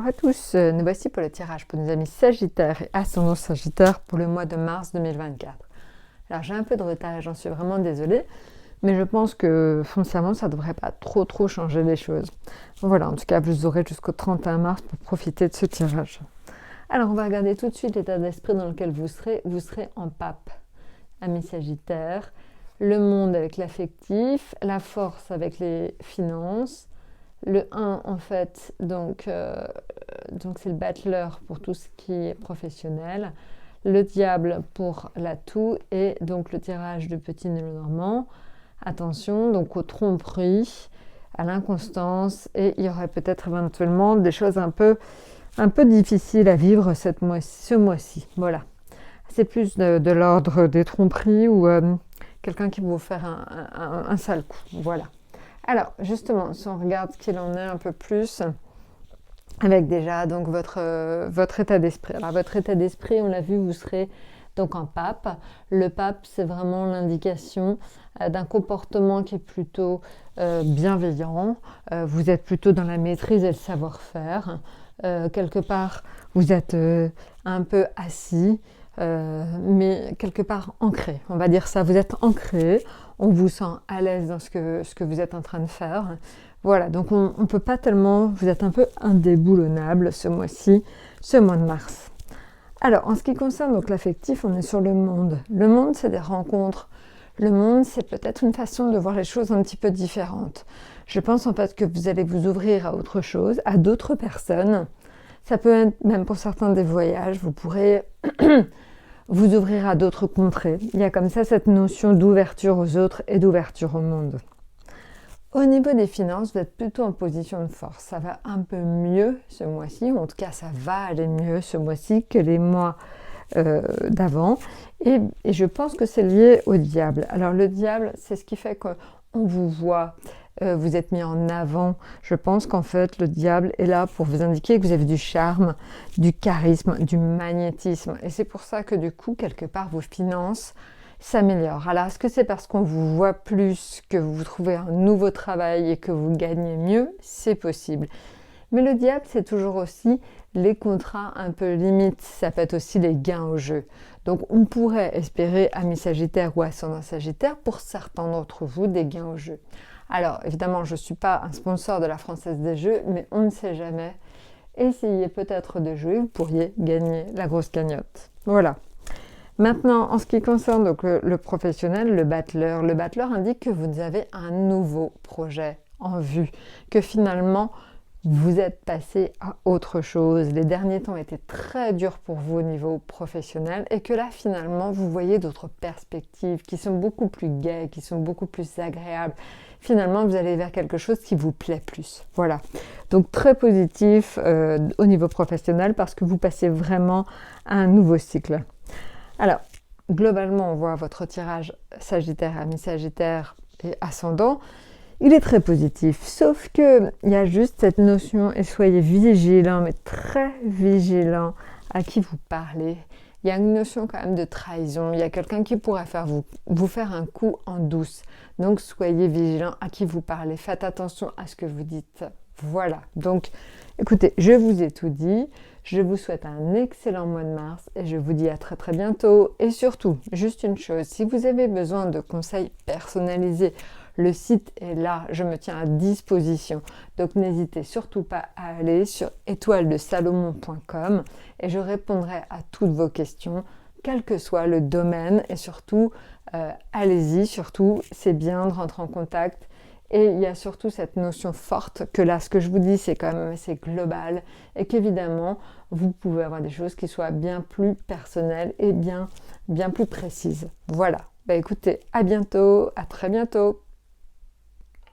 à tous, nous voici pour le tirage pour nos amis Sagittaire et Ascendant Sagittaire pour le mois de mars 2024. Alors j'ai un peu de retard, j'en suis vraiment désolée, mais je pense que foncièrement ça ne devrait pas trop changer les choses. Voilà, en tout cas vous aurez jusqu'au 31 mars pour profiter de ce tirage. Alors on va regarder tout de suite l'état d'esprit dans lequel vous serez. Vous serez en pape, amis Sagittaire, le monde avec l'affectif, la force avec les finances. Le 1, en fait, donc c'est le battleur pour tout ce qui est professionnel, le diable pour l'atout et donc le tirage de petit Normand. Attention donc aux tromperies, à l'inconstance et il y aurait peut-être éventuellement des choses un peu difficiles à vivre ce mois-ci. Voilà, c'est plus de l'ordre des tromperies ou quelqu'un qui va vous faire un sale coup. Voilà. Alors, justement, si on regarde ce qu'il en est un peu plus, avec déjà donc votre état d'esprit. Alors, votre état d'esprit, on l'a vu, vous serez donc en pape. Le pape, c'est vraiment l'indication d'un comportement qui est plutôt bienveillant. Vous êtes plutôt dans la maîtrise et le savoir-faire. Quelque part, vous êtes un peu assis, mais quelque part ancré. On va dire ça, vous êtes ancré. On vous sent à l'aise dans ce que vous êtes en train de faire. Voilà, donc on ne peut pas tellement, vous êtes un peu indéboulonnable ce mois-ci, ce mois de mars. Alors, en ce qui concerne donc l'affectif, on est sur le monde. Le monde, c'est des rencontres. Le monde, c'est peut-être une façon de voir les choses un petit peu différentes. Je pense en fait que vous allez vous ouvrir à autre chose, à d'autres personnes. Ça peut être même pour certains des voyages, vous pourrez vous ouvrir à d'autres contrées. Il y a comme ça cette notion d'ouverture aux autres et d'ouverture au monde. Au niveau des finances, vous êtes plutôt en position de force. Ça va un peu mieux ce mois-ci, ou en tout cas ça va aller mieux ce mois-ci que les mois d'avant. Et je pense que c'est lié au diable. Alors le diable, c'est ce qui fait qu'on vous voit, vous êtes mis en avant. Je pense qu'en fait le diable est là pour vous indiquer que vous avez du charme, du charisme, du magnétisme. Et c'est pour ça que du coup, quelque part, vos finances s'améliorent. Alors est-ce que c'est parce qu'on vous voit plus, que vous trouvez un nouveau travail et que vous gagnez mieux? C'est possible. Mais le diable, c'est toujours aussi les contrats un peu limites. Ça peut être aussi les gains au jeu. Donc on pourrait espérer, amis Sagittaire ou ascendant Sagittaire, pour certains d'entre vous, des gains au jeu. Alors évidemment, je ne suis pas un sponsor de la Française des Jeux, mais on ne sait jamais. Essayez peut-être de jouer, vous pourriez gagner la grosse cagnotte. Voilà. Maintenant, en ce qui concerne donc le professionnel, le battleur indique que vous avez un nouveau projet en vue, que finalement vous êtes passé à autre chose. Les derniers temps étaient très durs pour vous au niveau professionnel et que là finalement vous voyez d'autres perspectives qui sont beaucoup plus gaies, qui sont beaucoup plus agréables. Finalement vous allez vers quelque chose qui vous plaît plus. Voilà, donc très positif au niveau professionnel parce que vous passez vraiment à un nouveau cycle. Alors, globalement, on voit votre tirage Sagittaire, ami Sagittaire et ascendant. Il est très positif, sauf qu'il y a juste cette notion, et soyez vigilants, mais très vigilants à qui vous parlez. Il y a une notion quand même de trahison. Il y a quelqu'un qui pourrait vous faire un coup en douce. Donc, soyez vigilants à qui vous parlez. Faites attention à ce que vous dites. Voilà. Donc, écoutez, je vous ai tout dit. Je vous souhaite un excellent mois de mars et je vous dis à très bientôt. Et surtout, juste une chose, si vous avez besoin de conseils personnalisés, le site est là, je me tiens à disposition. Donc n'hésitez surtout pas à aller sur étoiledesalomon.com et je répondrai à toutes vos questions, quel que soit le domaine. Et surtout, allez-y, surtout, c'est bien de rentrer en contact. Et il y a surtout cette notion forte que là, ce que je vous dis, c'est quand même assez global et qu'évidemment, vous pouvez avoir des choses qui soient bien plus personnelles et bien plus précises. Voilà. Écoutez, à bientôt, à très bientôt.